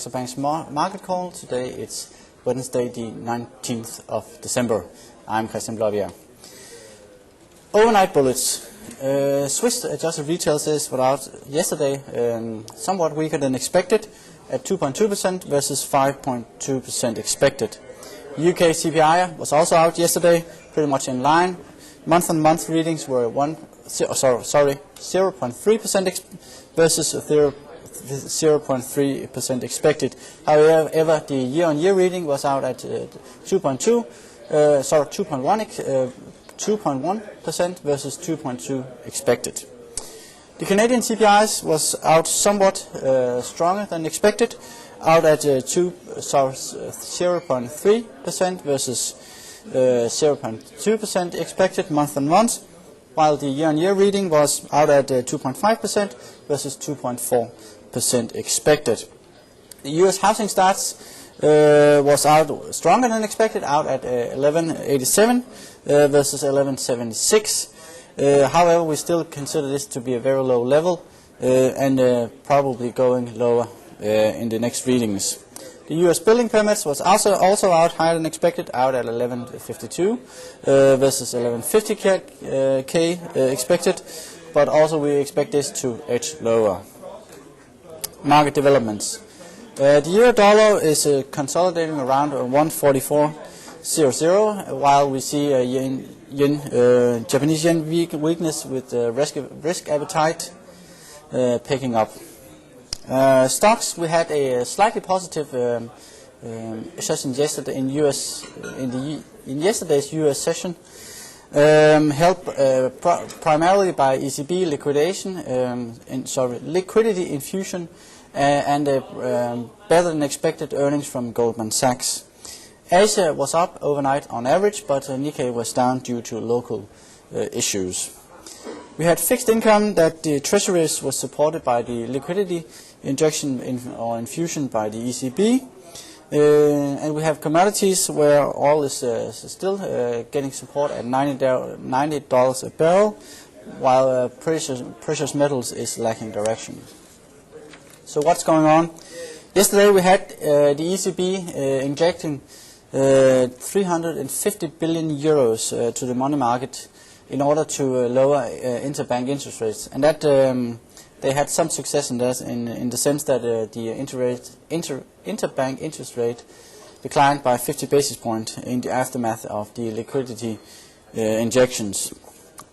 Saxo Bank's Market Call. Today it's Wednesday the 19th of December. I'm Christian Blåbjerg. Overnight bullets. Swiss adjusted retail sales were out yesterday, somewhat weaker than expected at 2.2% versus 5.2% expected. UK CPI was also out yesterday, pretty much in line. Month-on-month readings were 0.3% versus 0.3% expected. However, the year-on-year reading was out at 2.1% versus 2.2 expected. The Canadian CPIs was out somewhat stronger than expected, out at 0.3% versus 0.2% expected month-on-month, while the year-on-year reading was out at 2.5% versus 2.4% expected. The U.S. housing starts was out stronger than expected, out at 1187 versus 1176. However, we still consider this to be a very low level and probably going lower in the next readings. The U.S. building permits was also out higher than expected, out at 1152 versus 1150k expected, but also we expect this to edge lower. Market developments. The euro dollar is consolidating around 144.00, while we see Japanese yen weakness with risk appetite picking up. Stocks, we had a slightly positive session yesterday in yesterday's U.S. session, helped primarily by ECB liquidity infusion and better than expected earnings from Goldman Sachs. Asia was up overnight on average, but Nikkei was down due to local issues. We had fixed income that the treasuries was supported by the liquidity injection or infusion by the ECB, and we have commodities where oil is still getting support at $90 a barrel, while precious metals is lacking direction. So what's going on? Yesterday we had the ECB injecting 350 billion euros to the money market in order to lower interbank interest rates, and that they had some success in that, in the sense that the interbank interest rate declined by 50 basis points in the aftermath of the liquidity injections.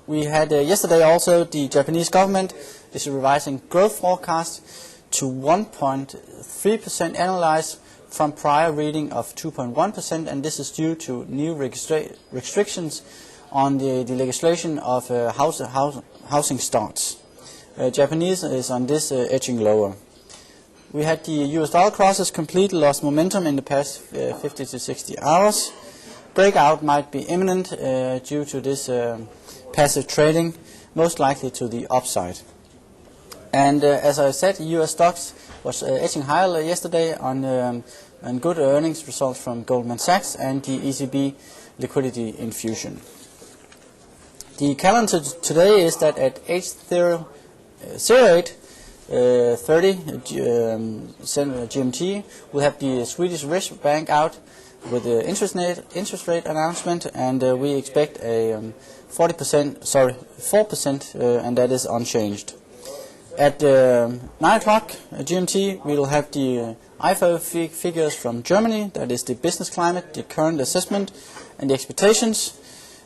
We had yesterday also the Japanese government is revising growth forecast to 1.3% annualized from prior reading of 2.1%, and this is due to new restrictions on the legislation of housing starts. Japanese is on this edging lower. We had the US dollar crosses completely lost momentum in the past 50 to 60 hours. Breakout might be imminent due to this passive trading, most likely to the upside. And as I said, US stocks was edging higher yesterday on good earnings results from Goldman Sachs and the ECB liquidity infusion. The calendar today is that at 8:30 GMT, we'll have the Swedish Riksbank out with the interest rate announcement, and we expect a 4%, and that is unchanged. At 9 o'clock GMT, we will have the IFO figures from Germany, that is the business climate, the current assessment, and the expectations.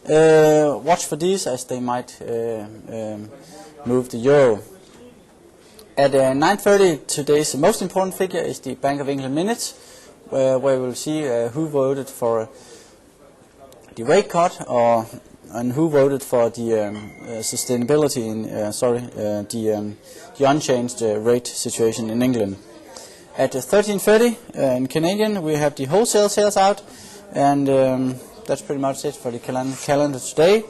Watch for these as they might move the euro. At 9:30, today's most important figure is the Bank of England minutes, where we'll see who voted for the rate cut and who voted for the sustainability in the unchanged rate situation in England. At 13:30 in Canadian, we have the wholesale sales out, and that's pretty much it for the calendar today.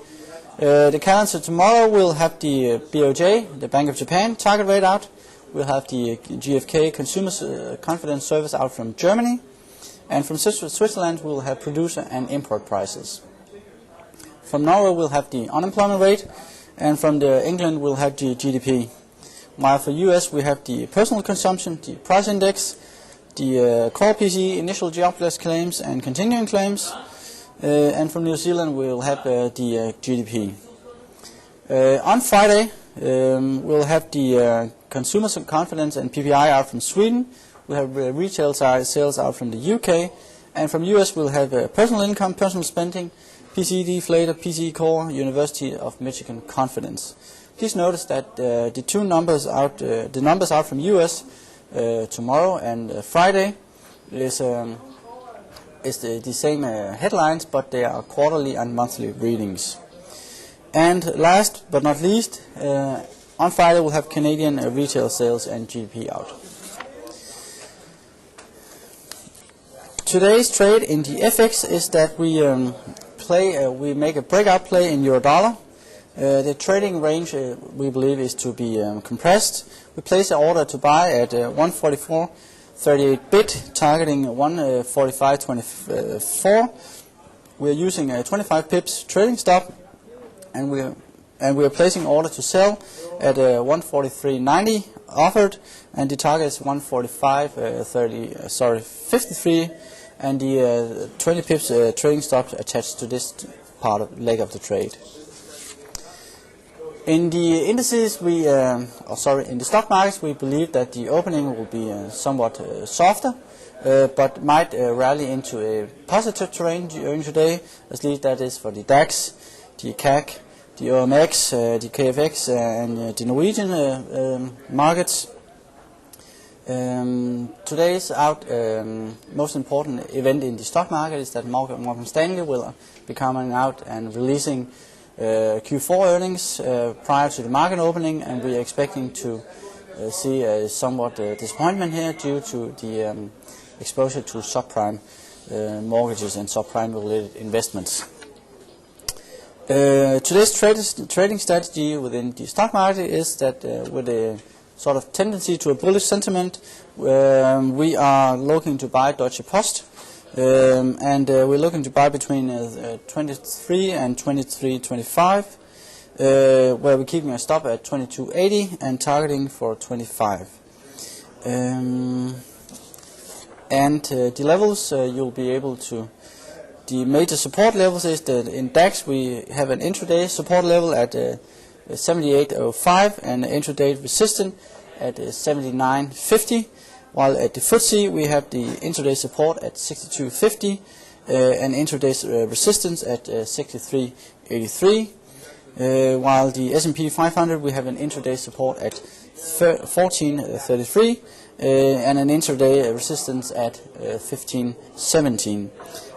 The calendar tomorrow will have the BOJ, the Bank of Japan, target rate out. We'll have the GfK Consumer Confidence Service out from Germany. And from Switzerland, we'll have producer and import prices. From Norway, we'll have the unemployment rate. And from England, we'll have the GDP. While for US, we have the personal consumption, the price index, the core PC initial jobless claims and continuing claims, and from New Zealand we will have the GDP. On Friday we'll have the consumer confidence and PPI out from Sweden. We'll have retail sales out from the UK, and from US we'll have personal income, personal spending, PCE deflator, PCE core, University of Michigan confidence. Please notice that the two numbers out, the numbers out from US tomorrow and Friday is the same headlines, but they are quarterly and monthly readings. And last but not least, on Friday we'll have Canadian retail sales and GDP out. Today's trade in the FX is that we we make a breakout play in euro dollar. The trading range we believe is to be compressed. We place an order to buy at 144.38 bid, targeting 145.24. We are using a 25 pips trading stop, and we are placing order to sell at 143.90 offered, and the target is 145.53, and the 20 pips trading stop attached to this part of leg of the trade. In the indices, in the stock markets, we believe that the opening will be somewhat softer, but might rally into a positive terrain during today. At least that is for the DAX, the CAC, the OMX, the KFX, and the Norwegian markets. Today's most important event in the stock market is that Morgan Stanley will be coming out and releasing Q4 earnings prior to the market opening, and we are expecting to see a somewhat disappointment here due to the exposure to subprime mortgages and subprime related investments. Today's trading strategy within the stock market is that with a sort of tendency to a bullish sentiment, we are looking to buy Deutsche Post, and we're looking to buy between 23 and 23.25, where we're keeping a stop at 22.80 and targeting for 25. The levels you'll be able to. The major support levels is that in DAX we have an intraday support level at 78.05 and an intraday resistance at 79.50, while at the FTSE we have the intraday support at 62.50 and intraday resistance at 63.83, while the S&P 500 we have an intraday support at 14.33 and an intraday resistance at 15.17.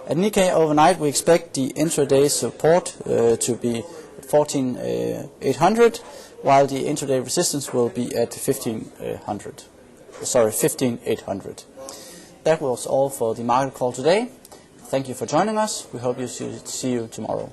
At Nikkei overnight we expect the intraday support to be 14.800, while the intraday resistance will be at 15.800. That was all for the market call today. Thank you for joining us. We hope you see you tomorrow.